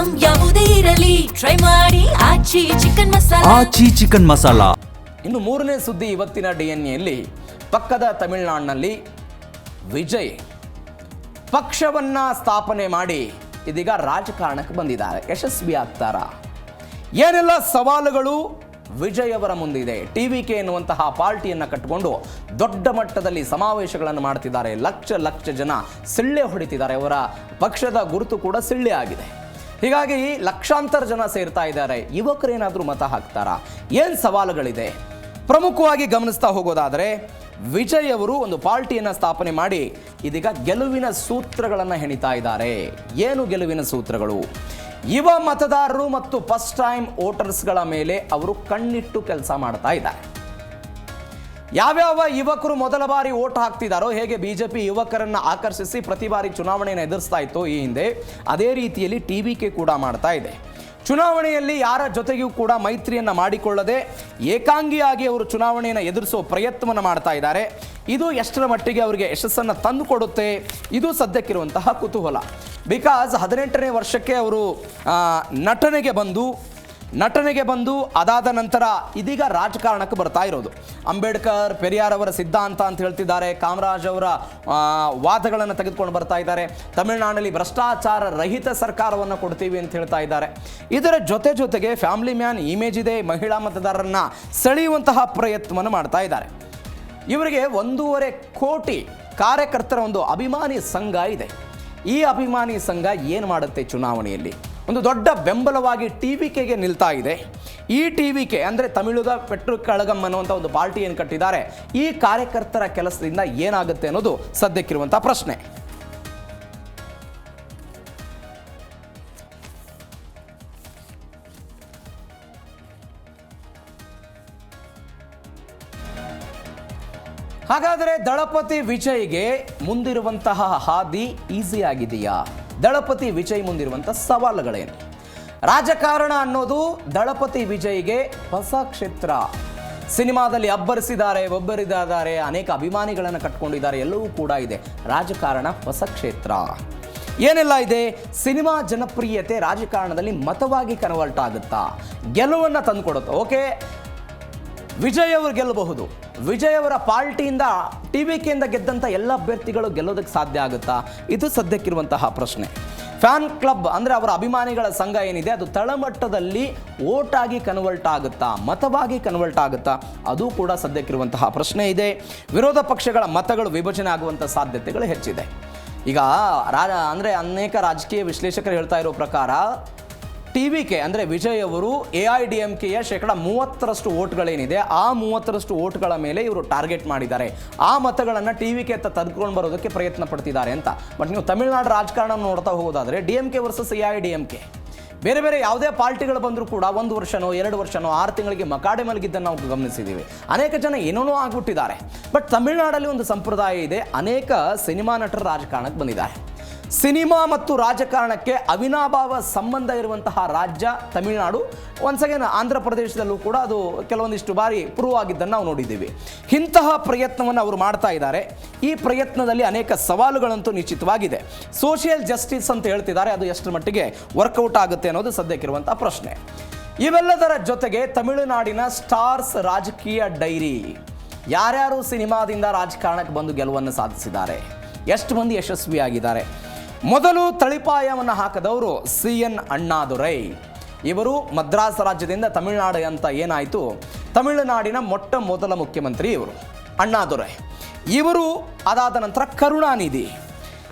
Item ಯಾವುದೇ ಇರಲಿ try ಮಾಡಿ ಆಚಿ ಚಿಕನ್ ಮಸಾಲಾ. ಇನ್ನು ಮೂರನೇ ಸುದ್ದಿ ಇವತ್ತಿನ DNA ಪಕ್ಕದ ತಮಿಳುನಾಡಿನಲ್ಲಿ ವಿಜಯ್ ಪಕ್ಷವನ್ನ ಸ್ಥಾಪನೆ ಮಾಡಿ ಇದೀಗ ರಾಜಕಾರಣಕ್ಕೆ ಬಂದಿದ್ದಾರೆ. ಯಶಸ್ವಿ ಆಗ್ತಾರಾ? ಏನೆಲ್ಲ ಸವಾಲುಗಳು ವಿಜಯ್ ಅವರ ಮುಂದಿದೆ? TVK ಎನ್ನುವಂತಹ ಪಾರ್ಟಿಯನ್ನು ಕಟ್ಟಿಕೊಂಡು ದೊಡ್ಡ ಮಟ್ಟದಲ್ಲಿ ಸಮಾವೇಶಗಳನ್ನು ಮಾಡ್ತಿದ್ದಾರೆ. ಲಕ್ಷ ಜನ ಸಿಳ್ಳೆ ಹೊಡಿತಿದ್ದಾರೆ. ಅವರ ಪಕ್ಷದ ಗುರುತು ಕೂಡ ಸಿಳ್ಳೆ ಆಗಿದೆ. ಹೀಗಾಗಿ ಲಕ್ಷಾಂತರ ಜನ ಸೇರ್ತಾ ಇದ್ದಾರೆ. ಯುವಕರೇನಾದರೂ ಮತ ಹಾಕ್ತಾರಾ? ಏನು ಸವಾಲುಗಳಿದೆ? ಪ್ರಮುಖವಾಗಿ ಗಮನಿಸ್ತಾ ಹೋಗೋದಾದರೆ ವಿಜಯ್ ಅವರು ಒಂದು ಪಾರ್ಟಿಯನ್ನು ಸ್ಥಾಪನೆ ಮಾಡಿ ಇದೀಗ ಗೆಲುವಿನ ಸೂತ್ರಗಳನ್ನು ಹೆಣಿತಾ ಇದ್ದಾರೆ. ಏನು ಗೆಲುವಿನ ಸೂತ್ರಗಳು? ಯುವ ಮತದಾರರು ಮತ್ತು ಫಸ್ಟ್ ಟೈಮ್ ವೋಟರ್ಸ್ಗಳ ಮೇಲೆ ಅವರು ಕಣ್ಣಿಟ್ಟು ಕೆಲಸ ಮಾಡ್ತಾ ಇದ್ದಾರೆ. ಯಾವ್ಯಾವ ಯುವಕರು ಮೊದಲ ಬಾರಿ ವೋಟ್ ಹಾಕ್ತಿದ್ದಾರೋ, ಹೇಗೆ BJP ಯುವಕರನ್ನು ಆಕರ್ಷಿಸಿ ಪ್ರತಿ ಬಾರಿ ಚುನಾವಣೆಯನ್ನು ಎದುರಿಸ್ತಾ ಇತ್ತು ಈ ಹಿಂದೆ, ಅದೇ ರೀತಿಯಲ್ಲಿ TVK ಕೂಡ ಮಾಡ್ತಾ ಇದೆ. ಚುನಾವಣೆಯಲ್ಲಿ ಯಾರ ಜೊತೆಗೂ ಕೂಡ ಮೈತ್ರಿಯನ್ನು ಮಾಡಿಕೊಳ್ಳದೆ ಏಕಾಂಗಿಯಾಗಿ ಅವರು ಚುನಾವಣೆಯನ್ನು ಎದುರಿಸೋ ಪ್ರಯತ್ನವನ್ನು ಮಾಡ್ತಾ ಇದ್ದಾರೆ. ಇದು ಎಷ್ಟರ ಮಟ್ಟಿಗೆ ಅವರಿಗೆ ಯಶಸ್ಸನ್ನು ತಂದು ಕೊಡುತ್ತೆ? ಇದು ಸದ್ಯಕ್ಕಿರುವಂತಹ ಕುತೂಹಲ. ಬಿಕಾಸ್ 18ನೇ ವರ್ಷಕ್ಕೆ ಅವರು ನಟನೆಗೆ ಬಂದು ಅದಾದ ನಂತರ ಇದೀಗ ರಾಜಕಾರಣಕ್ಕೆ ಬರ್ತಾ ಇರೋದು. ಅಂಬೇಡ್ಕರ್ ಪೆರಿಯಾರ್ ಅವರ ಸಿದ್ಧಾಂತ ಅಂತ ಹೇಳ್ತಿದ್ದಾರೆ. ಕಾಮರಾಜ್ ಅವರ ವಾದಗಳನ್ನು ತೆಗೆದುಕೊಂಡು ಬರ್ತಾ ಇದ್ದಾರೆ. ತಮಿಳುನಾಡಿನಲ್ಲಿ ಭ್ರಷ್ಟಾಚಾರ ರಹಿತ ಸರ್ಕಾರವನ್ನು ಕೊಡ್ತೀವಿ ಅಂತ ಹೇಳ್ತಾ ಇದ್ದಾರೆ. ಇದರ ಜೊತೆಗೆ ಫ್ಯಾಮಿಲಿ ಮ್ಯಾನ್ ಇಮೇಜ್ ಇದೆ. ಮಹಿಳಾ ಮತದಾರರನ್ನ ಸೆಳೆಯುವಂತಹ ಪ್ರಯತ್ನವನ್ನು ಮಾಡ್ತಾ ಇದ್ದಾರೆ. ಇವರಿಗೆ 1.5 ಕೋಟಿ ಕಾರ್ಯಕರ್ತರ ಒಂದು ಅಭಿಮಾನಿ ಸಂಘ ಇದೆ. ಈ ಅಭಿಮಾನಿ ಸಂಘ ಏನು ಮಾಡುತ್ತೆ? ಚುನಾವಣೆಯಲ್ಲಿ ಒಂದು ದೊಡ್ಡ ಬೆಂಬಲವಾಗಿ TVKಗೆ ನಿಲ್ತಾ ಇದೆ. ಈ TVK ಅಂದರೆ ತಮಿಳುದ ಪೆಟ್ರು ಕಳಗಂ ಅನ್ನುವಂಥ ಒಂದು ಪಾರ್ಟಿಯನ್ನು ಕಟ್ಟಿದ್ದಾರೆ. ಈ ಕಾರ್ಯಕರ್ತರ ಕೆಲಸದಿಂದ ಏನಾಗುತ್ತೆ ಅನ್ನೋದು ಸದ್ಯಕ್ಕಿರುವಂಥ ಪ್ರಶ್ನೆ. ಹಾಗಾದರೆ ದಳಪತಿ ವಿಜಯ್ಗೆ ಮುಂದಿರುವಂತಹ ಹಾದಿ ಈಸಿ ಆಗಿದೆಯಾ? ದಳಪತಿ ವಿಜಯ್ ಮುಂದಿರುವಂತಹ ಸವಾಲುಗಳೇನು? ರಾಜಕಾರಣ ಅನ್ನೋದು ದಳಪತಿ ವಿಜಯ್ಗೆ ಹೊಸ ಕ್ಷೇತ್ರ. ಸಿನಿಮಾದಲ್ಲಿ ಅಬ್ಬರಿಸಿದ್ದಾರೆ, ಒಬ್ಬರಿದ್ದಾರೆ, ಅನೇಕ ಅಭಿಮಾನಿಗಳನ್ನು ಕಟ್ಕೊಂಡಿದ್ದಾರೆ, ಎಲ್ಲವೂ ಕೂಡ ಇದೆ. ರಾಜಕಾರಣ ಹೊಸ ಕ್ಷೇತ್ರ. ಏನೆಲ್ಲ ಇದೆ? ಸಿನಿಮಾ ಜನಪ್ರಿಯತೆ ರಾಜಕಾರಣದಲ್ಲಿ ಮತವಾಗಿ ಕನ್ವರ್ಟ್ ಆಗುತ್ತಾ? ಗೆಲುವನ್ನು ತಂದುಕೊಡುತ್ತಾ? ಓಕೆ, ವಿಜಯ್ ಅವರು ಗೆಲ್ಲಬಹುದು. ವಿಜಯ್ ಅವರ ಪಾರ್ಟಿಯಿಂದ TVKಯಿಂದ ಗೆದ್ದಂಥ ಎಲ್ಲ ಅಭ್ಯರ್ಥಿಗಳು ಗೆಲ್ಲೋದಕ್ಕೆ ಸಾಧ್ಯ ಆಗುತ್ತಾ? ಇದು ಸದ್ಯಕ್ಕಿರುವಂತಹ ಪ್ರಶ್ನೆ. ಫ್ಯಾನ್ ಕ್ಲಬ್ ಅಂದರೆ ಅವರ ಅಭಿಮಾನಿಗಳ ಸಂಘ ಏನಿದೆ ಅದು ತಳಮಟ್ಟದಲ್ಲಿ ವೋಟ್ ಆಗಿ ಕನ್ವರ್ಟ್ ಆಗುತ್ತಾ, ಮತವಾಗಿ ಕನ್ವರ್ಟ್ ಆಗುತ್ತಾ? ಅದು ಕೂಡ ಸದ್ಯಕ್ಕಿರುವಂತಹ ಪ್ರಶ್ನೆ ಇದೆ. ವಿರೋಧ ಪಕ್ಷಗಳ ಮತಗಳು ವಿಭಜನೆ ಆಗುವಂಥ ಸಾಧ್ಯತೆಗಳು ಹೆಚ್ಚಿದೆ. ಈಗ ಅಂದರೆ ಅನೇಕ ರಾಜಕೀಯ ವಿಶ್ಲೇಷಕರು ಹೇಳ್ತಾ ಇರೋ ಪ್ರಕಾರ TVK ಅಂದರೆ ವಿಜಯ್ ಅವರು AIDMKಯ 30% ವೋಟ್ಗಳೇನಿದೆ ಆ 30% ವೋಟ್ಗಳ ಮೇಲೆ ಇವರು ಟಾರ್ಗೆಟ್ ಮಾಡಿದ್ದಾರೆ. ಆ ಮತಗಳನ್ನು TVK ತೆಗೆದುಕೊಂಡು ಬರೋದಕ್ಕೆ ಪ್ರಯತ್ನ ಪಡ್ತಿದ್ದಾರೆ ಅಂತ. ಬಟ್ ನೀವು ತಮಿಳುನಾಡು ರಾಜಕಾರಣ ನೋಡ್ತಾ ಹೋಗೋದಾದರೆ DMK ವರ್ಸಸ್ AIDMK ಬೇರೆ ಯಾವುದೇ ಪಾರ್ಟಿಗಳು ಬಂದರೂ ಕೂಡ 1 ವರ್ಷನೋ 2 ವರ್ಷನೋ 6 ತಿಂಗಳಿಗೆ ಮಕಾಡೆ ಮಲಗಿದ್ದನ್ನು ನಾವು ಗಮನಿಸಿದ್ದೀವಿ. ಅನೇಕ ಜನ ಏನೇನೋ ಆಗಿಬಿಟ್ಟಿದ್ದಾರೆ. ಬಟ್ ತಮಿಳುನಾಡಲ್ಲಿ ಒಂದು ಸಂಪ್ರದಾಯ ಇದೆ. ಅನೇಕ ಸಿನಿಮಾ ನಟರು ರಾಜಕಾರಣಕ್ಕೆ ಬಂದಿದ್ದಾರೆ. ಸಿನಿಮಾ ಮತ್ತು ರಾಜಕಾರಣಕ್ಕೆ ಅವಿನಾಭಾವ ಸಂಬಂಧ ಇರುವಂತಹ ರಾಜ್ಯ ತಮಿಳುನಾಡು. ಒನ್ಸ್ ಅಗೇನ್ ಆಂಧ್ರ ಪ್ರದೇಶದಲ್ಲೂ ಕೂಡ ಅದು ಕೆಲವೊಂದಿಷ್ಟು ಬಾರಿ ಪ್ರೂವ್ ಆಗಿದ್ದನ್ನು ನಾವು ನೋಡಿದ್ದೀವಿ. ಇಂತಹ ಪ್ರಯತ್ನವನ್ನು ಅವರು ಮಾಡ್ತಾ ಇದ್ದಾರೆ. ಈ ಪ್ರಯತ್ನದಲ್ಲಿ ಅನೇಕ ಸವಾಲುಗಳಂತೂ ನಿಶ್ಚಿತವಾಗಿದೆ. ಸೋಷಿಯಲ್ ಜಸ್ಟಿಸ್ ಅಂತ ಹೇಳ್ತಿದ್ದಾರೆ, ಅದು ಎಷ್ಟರ ಮಟ್ಟಿಗೆ ವರ್ಕೌಟ್ ಆಗುತ್ತೆ ಅನ್ನೋದು ಸದ್ಯಕ್ಕಿರುವಂಥ ಪ್ರಶ್ನೆ. ಇವೆಲ್ಲದರ ಜೊತೆಗೆ ತಮಿಳುನಾಡಿನ ಸ್ಟಾರ್ಸ್ ರಾಜಕೀಯ ಡೈರಿ. ಯಾರ್ಯಾರು ಸಿನಿಮಾದಿಂದ ರಾಜಕಾರಣಕ್ಕೆ ಬಂದು ಗೆಲುವನ್ನು ಸಾಧಿಸಿದ್ದಾರೆ, ಎಷ್ಟು ಮಂದಿ ಯಶಸ್ವಿಯಾಗಿದ್ದಾರೆ? ಮೊದಲು ತಳಿಪಾಯವನ್ನು ಹಾಕದವರು CN ಅಣ್ಣಾದುರೈ. ಇವರು ಮದ್ರಾಸ್ ರಾಜ್ಯದಿಂದ ತಮಿಳುನಾಡು ಅಂತ ಏನಾಯಿತು, ತಮಿಳುನಾಡಿನ ಮೊದಲ ಮುಖ್ಯಮಂತ್ರಿ ಇವರು ಅಣ್ಣಾದುರೈ. ಇವರು ಅದಾದ ನಂತರ ಕರುಣಾನಿಧಿ.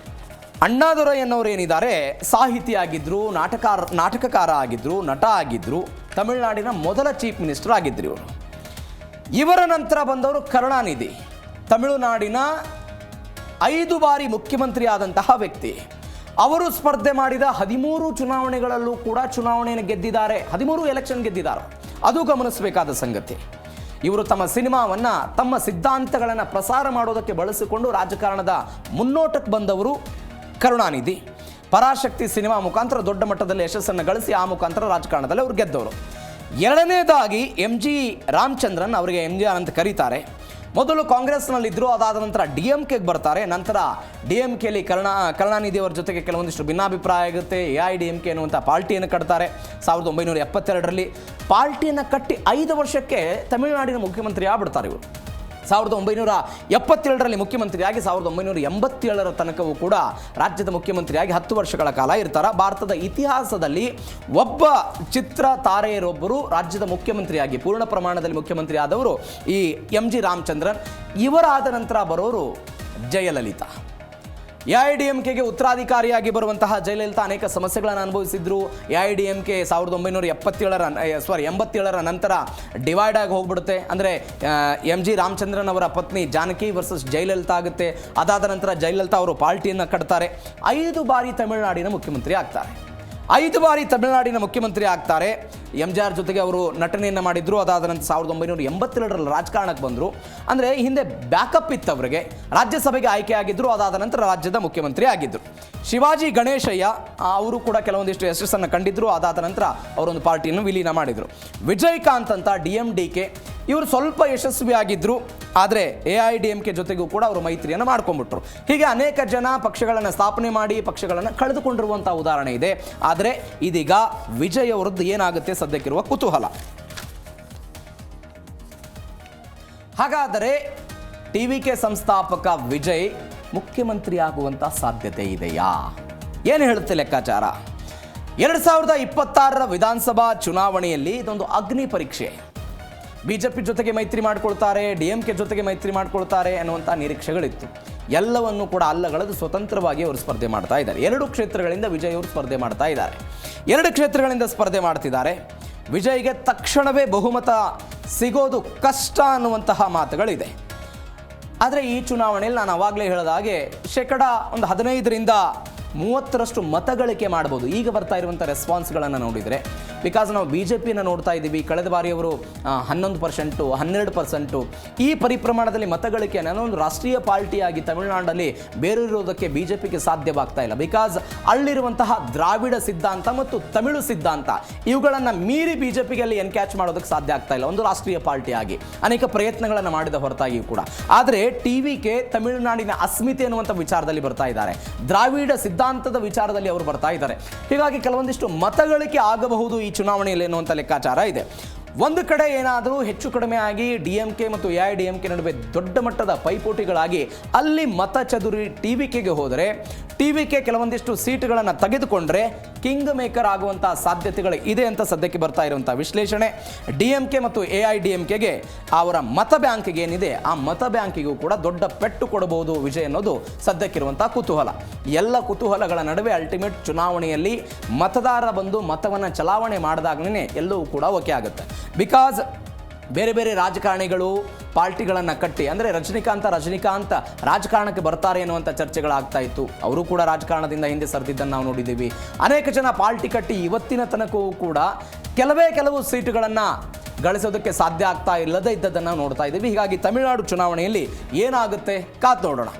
ಅಣ್ಣಾದುರೈ ಅನ್ನೋರು ಏನಿದ್ದಾರೆ ಸಾಹಿತಿ ಆಗಿದ್ದರು, ನಾಟಕಕಾರ ಆಗಿದ್ದರು, ನಟ ಆಗಿದ್ದರು, ತಮಿಳುನಾಡಿನ ಮೊದಲ ಚೀಫ್ ಮಿನಿಸ್ಟರ್ ಆಗಿದ್ದರು ಇವರು. ಇವರ ನಂತರ ಬಂದವರು ಕರುಣಾನಿಧಿ, ತಮಿಳುನಾಡಿನ 5 ಬಾರಿ ಮುಖ್ಯಮಂತ್ರಿ ಆದಂತಹ ವ್ಯಕ್ತಿ. ಅವರು ಸ್ಪರ್ಧೆ ಮಾಡಿದ 13 ಚುನಾವಣೆಗಳಲ್ಲೂ ಕೂಡ ಚುನಾವಣೆಯನ್ನು ಗೆದ್ದಿದ್ದಾರೆ. 13 ಎಲೆಕ್ಷನ್ ಗೆದ್ದಿದ್ದಾರೆ. ಅದು ಗಮನಿಸಬೇಕಾದ ಸಂಗತಿ. ಇವರು ತಮ್ಮ ಸಿನಿಮಾವನ್ನು ತಮ್ಮ ಸಿದ್ಧಾಂತಗಳನ್ನು ಪ್ರಸಾರ ಮಾಡೋದಕ್ಕೆ ಬಳಸಿಕೊಂಡು ರಾಜಕಾರಣದ ಮುನ್ನೋಟಕ್ಕೆ ಬಂದವರು ಕರುಣಾನಿಧಿ. ಪರಾಶಕ್ತಿ ಸಿನಿಮಾ ಮುಖಾಂತರ ದೊಡ್ಡ ಮಟ್ಟದಲ್ಲಿ ಯಶಸ್ಸನ್ನು ಗಳಿಸಿ ಆ ಮುಖಾಂತರ ರಾಜಕಾರಣದಲ್ಲಿ ಅವರು ಗೆದ್ದವರು. ಎರಡನೇದಾಗಿ MG ರಾಮಚಂದ್ರನ್, ಅವರಿಗೆ MGR ಅಂತ ಕರೀತಾರೆ. ಮೊದಲು ಕಾಂಗ್ರೆಸ್ನಲ್ಲಿದ್ದರು, ಅದಾದ ನಂತರ ಡಿ ಎಂ ಕೆಗೆ ಬರ್ತಾರೆ. ನಂತರ ಡಿ ಎಂ ಕೆಲಿ ಕರುಣಾನಿಧಿ ಅವರ ಜೊತೆಗೆ ಕೆಲವೊಂದಿಷ್ಟು ಭಿನ್ನಾಭಿಪ್ರಾಯ ಆಗುತ್ತೆ. AIADMK ಅನ್ನುವಂಥ ಪಾರ್ಟಿಯನ್ನು ಕಟ್ತಾರೆ 1972ರಲ್ಲಿ. ಪಾರ್ಟಿಯನ್ನು ಕಟ್ಟಿ 5 ವರ್ಷಕ್ಕೆ ತಮಿಳುನಾಡಿನ ಮುಖ್ಯಮಂತ್ರಿ ಆಗ್ಬಿಡ್ತಾರೆ ಇವರು. 1977ರಲ್ಲಿ ಮುಖ್ಯಮಂತ್ರಿಯಾಗಿ 1987ರ ತನಕವೂ ಕೂಡ ರಾಜ್ಯದ ಮುಖ್ಯಮಂತ್ರಿಯಾಗಿ 10 ವರ್ಷಗಳ ಕಾಲ ಇರ್ತಾರೆ. ಭಾರತದ ಇತಿಹಾಸದಲ್ಲಿ ಒಬ್ಬ ಚಿತ್ರ ತಾರೆಯರೊಬ್ಬರು ರಾಜ್ಯದ ಮುಖ್ಯಮಂತ್ರಿಯಾಗಿ ಪೂರ್ಣ ಪ್ರಮಾಣದಲ್ಲಿ ಮುಖ್ಯಮಂತ್ರಿ ಆದವರು ಈ MG ರಾಮಚಂದ್ರನ್. ಇವರಾದ ನಂತರ ಬರೋರು ಜಯಲಲಿತಾ. AIADMKಗೆ ಉತ್ತರಾಧಿಕಾರಿಯಾಗಿ ಬರುವಂತಹ ಜಯಲಲಿತಾ ಅನೇಕ ಸಮಸ್ಯೆಗಳನ್ನು ಅನುಭವಿಸಿದ್ರು. AIADMK 1987ರ ನಂತರ ಡಿವೈಡ್ ಆಗಿ ಹೋಗ್ಬಿಡುತ್ತೆ. ಅಂದರೆ MG ರಾಮಚಂದ್ರನ್ ಅವರ ಪತ್ನಿ ಜಾನಕಿ ವರ್ಸಸ್ ಜಯಲಲಿತಾ ಆಗುತ್ತೆ. ಅದಾದ ನಂತರ ಜಯಲಲಿತಾ ಅವರು ಪಾರ್ಟಿಯನ್ನು ಕಟ್ತಾರೆ. 5 ಬಾರಿ ತಮಿಳುನಾಡಿನ ಮುಖ್ಯಮಂತ್ರಿ ಆಗ್ತಾರೆ. 5 ಬಾರಿ ತಮಿಳುನಾಡಿನ ಮುಖ್ಯಮಂತ್ರಿ ಆಗ್ತಾರೆ. MJR ಜೊತೆಗೆ ಅವರು ನಟನೆಯನ್ನು ಮಾಡಿದ್ರು. ಅದಾದ ನಂತರ 1982ರಲ್ಲಿ ರಾಜಕಾರಣಕ್ಕೆ ಬಂದರು. ಅಂದರೆ ಹಿಂದೆ ಬ್ಯಾಕಪ್ ಇತ್ತು ಅವರಿಗೆ. ರಾಜ್ಯಸಭೆಗೆ ಆಯ್ಕೆಯಾಗಿದ್ದರು. ಅದಾದ ನಂತರ ರಾಜ್ಯದ ಮುಖ್ಯಮಂತ್ರಿ ಆಗಿದ್ದರು. ಶಿವಾಜಿ ಗಣೇಶಯ್ಯ ಅವರು ಕೂಡ ಕೆಲವೊಂದಿಷ್ಟು ಯಶಸ್ಸನ್ನು ಕಂಡಿದ್ದರು. ಅದಾದ ನಂತರ ಅವರೊಂದು ಪಾರ್ಟಿಯನ್ನು ವಿಲೀನ ಮಾಡಿದರು. ವಿಜಯಕಾಂತ್ ಅಂತ DMDK ಇವರು ಸ್ವಲ್ಪ ಯಶಸ್ವಿಯಾಗಿದ್ದರು. ಆದರೆ AIADMK ಜೊತೆಗೂ ಕೂಡ ಅವರು ಮೈತ್ರಿಯನ್ನು ಮಾಡ್ಕೊಂಡ್ಬಿಟ್ರು. ಹೀಗೆ ಅನೇಕ ಜನ ಪಕ್ಷಗಳನ್ನು ಸ್ಥಾಪನೆ ಮಾಡಿ ಪಕ್ಷಗಳನ್ನು ಕಳೆದುಕೊಂಡಿರುವಂಥ ಉದಾಹರಣೆ ಇದೆ. ಆದರೆ ಇದೀಗ ವಿಜಯ್ ಅವರದ್ದು ಏನಾಗುತ್ತೆ ಸದ್ಯಕ್ಕಿರುವ ಕುತೂಹಲ. ಹಾಗಾದರೆ TVK ಸಂಸ್ಥಾಪಕ ವಿಜಯ್ ಮುಖ್ಯಮಂತ್ರಿ ಆಗುವಂಥ ಸಾಧ್ಯತೆ ಇದೆಯಾ? ಏನು ಹೇಳುತ್ತೆ ಲೆಕ್ಕಾಚಾರ? 2026ರ ವಿಧಾನಸಭಾ ಚುನಾವಣೆಯಲ್ಲಿ ಇದೊಂದು ಅಗ್ನಿ ಪರೀಕ್ಷೆ. BJP ಜೊತೆಗೆ ಮೈತ್ರಿ ಮಾಡ್ಕೊಳ್ತಾರೆ, DMK ಜೊತೆಗೆ ಮೈತ್ರಿ ಮಾಡ್ಕೊಳ್ತಾರೆ ಅನ್ನುವಂಥ ನಿರೀಕ್ಷೆಗಳಿತ್ತು. ಎಲ್ಲವನ್ನೂ ಕೂಡ ಅಲ್ಲಗಳೆದು ಸ್ವತಂತ್ರವಾಗಿ ಅವರು ಸ್ಪರ್ಧೆ ಮಾಡ್ತಾ ಇದ್ದಾರೆ. 2 ಕ್ಷೇತ್ರಗಳಿಂದ ವಿಜಯ್ ಅವರು ಸ್ಪರ್ಧೆ ಮಾಡ್ತಾ ಇದ್ದಾರೆ. 2 ಕ್ಷೇತ್ರಗಳಿಂದ ಸ್ಪರ್ಧೆ ಮಾಡ್ತಿದ್ದಾರೆ. ವಿಜಯ್ಗೆ ತಕ್ಷಣವೇ ಬಹುಮತ ಸಿಗೋದು ಕಷ್ಟ ಅನ್ನುವಂತಹ ಮಾತುಗಳಿದೆ. ಆದರೆ ಈ ಚುನಾವಣೆಯಲ್ಲಿ ನಾನು ಆವಾಗಲೇ ಹೇಳಿದ ಹಾಗೆ 15% ಮತಗಳಿಕೆ ಮಾಡ್ಬೋದು. ಈಗ ಬರ್ತಾ ಇರುವಂಥ ರೆಸ್ಪಾನ್ಸ್ಗಳನ್ನು ನೋಡಿದರೆ, ಬಿಕಾಸ್ ನಾವು BJPನ ನೋಡ್ತಾ ಇದ್ದೀವಿ. ಕಳೆದ ಬಾರಿ ಅವರು 11%, 12% ಈ ಪರಿಪ್ರಮಾಣದಲ್ಲಿ ಮತಗಳಿಕೆಯನ್ನು ಒಂದು ರಾಷ್ಟ್ರೀಯ ಪಾರ್ಟಿಯಾಗಿ ತಮಿಳುನಾಡಲ್ಲಿ ಬೇರೂರಿರೋದಕ್ಕೆ BJPಗೆ ಸಾಧ್ಯವಾಗ್ತಾ ಇಲ್ಲ. ಬಿಕಾಸ್ ಅಲ್ಲಿರುವಂತಹ ದ್ರಾವಿಡ ಸಿದ್ಧಾಂತ ಮತ್ತು ತಮಿಳು ಸಿದ್ಧಾಂತ ಇವುಗಳನ್ನು ಮೀರಿ BJPಗೆ ಅಲ್ಲಿ ಎನ್ಕ್ಯಾಚ್ ಮಾಡೋದಕ್ಕೆ ಸಾಧ್ಯ ಆಗ್ತಾ ಇಲ್ಲ ಒಂದು ರಾಷ್ಟ್ರೀಯ ಪಾರ್ಟಿಯಾಗಿ. ಅನೇಕ ಪ್ರಯತ್ನಗಳನ್ನು ಮಾಡಿದ ಹೊರತಾಗಿಯೂ ಕೂಡ. ಆದರೆ TVK ತಮಿಳುನಾಡಿನ ಅಸ್ಮಿತೆ ಅನ್ನುವಂಥ ವಿಚಾರದಲ್ಲಿ ಬರ್ತಾ ಇದ್ದಾರೆ. ದ್ರಾವಿಡ ಸಿದ್ಧಾಂತದ ವಿಚಾರದಲ್ಲಿ ಅವರು ಬರ್ತಾ ಇದ್ದಾರೆ. ಹೀಗಾಗಿ ಕೆಲವೊಂದಿಷ್ಟು ಮತಗಳಿಕೆ ಆಗಬಹುದು ಈ ಚುನಾವಣೆಯಲ್ಲಿ ಎನ್ನುವಂಥ ಲೆಕ್ಕಾಚಾರ ಇದೆ. ಒಂದು ಕಡೆ ಏನಾದರೂ ಹೆಚ್ಚು ಕಡಿಮೆ ಆಗಿ DMK ಮತ್ತು AIADMK ನಡುವೆ ದೊಡ್ಡ ಮಟ್ಟದ ಪೈಪೋಟಿಗಳಾಗಿ ಅಲ್ಲಿ ಮತ ಚದುರಿ TVKಗೆ ಹೋದರೆ, TVK ಕೆಲವೊಂದಿಷ್ಟು ಸೀಟುಗಳನ್ನು ತೆಗೆದುಕೊಂಡ್ರೆ ಕಿಂಗ್ ಮೇಕರ್ ಆಗುವಂಥ ಸಾಧ್ಯತೆಗಳು ಇದೆ ಅಂತ ಸದ್ಯಕ್ಕೆ ಬರ್ತಾ ಇರುವಂಥ ವಿಶ್ಲೇಷಣೆ. DMK ಮತ್ತು AIADMKಗೆ ಅವರ ಮತ ಬ್ಯಾಂಕಿಗೆ ಏನಿದೆ ಆ ಮತ ಬ್ಯಾಂಕಿಗೂ ಕೂಡ ದೊಡ್ಡ ಪೆಟ್ಟು ಕೊಡಬಹುದು ವಿಜಯ್ ಅನ್ನೋದು ಸದ್ಯಕ್ಕಿರುವಂಥ ಕುತೂಹಲ. ಎಲ್ಲ ಕುತೂಹಲಗಳ ನಡುವೆ ಅಲ್ಟಿಮೇಟ್ ಚುನಾವಣೆಯಲ್ಲಿ ಮತದಾರ ಬಂದು ಮತವನ್ನು ಚಲಾವಣೆ ಮಾಡಿದಾಗಲೇ ಎಲ್ಲವೂ ಕೂಡ ಓಕೆ ಆಗುತ್ತೆ. ಬಿಕಾಸ್ ಬೇರೆ ಬೇರೆ ರಾಜಕಾರಣಿಗಳು ಪಾರ್ಟಿಗಳನ್ನು ಕಟ್ಟಿ, ಅಂದರೆ ರಜನಿಕಾಂತ್ ರಾಜಕಾರಣಕ್ಕೆ ಬರ್ತಾರೆ ಎನ್ನುವಂಥ ಚರ್ಚೆಗಳಾಗ್ತಾ ಇತ್ತು. ಅವರು ಕೂಡ ರಾಜಕಾರಣದಿಂದ ಹಿಂದೆ ಸರಿದಿದ್ದನ್ನು ನಾವು ನೋಡಿದ್ದೀವಿ. ಅನೇಕ ಜನ ಪಾರ್ಟಿ ಕಟ್ಟಿ ಇವತ್ತಿನ ತನಕವೂ ಕೂಡ ಕೆಲವು ಸೀಟುಗಳನ್ನು ಗಳಿಸೋದಕ್ಕೆ ಸಾಧ್ಯ ಆಗ್ತಾ ಇಲ್ಲದೇ ಇದ್ದದನ್ನು ನೋಡ್ತಾ ಇದ್ದೀವಿ. ಹೀಗಾಗಿ ತಮಿಳುನಾಡು ಚುನಾವಣೆಯಲ್ಲಿ ಏನಾಗುತ್ತೆ ಕಾದು ನೋಡೋಣ.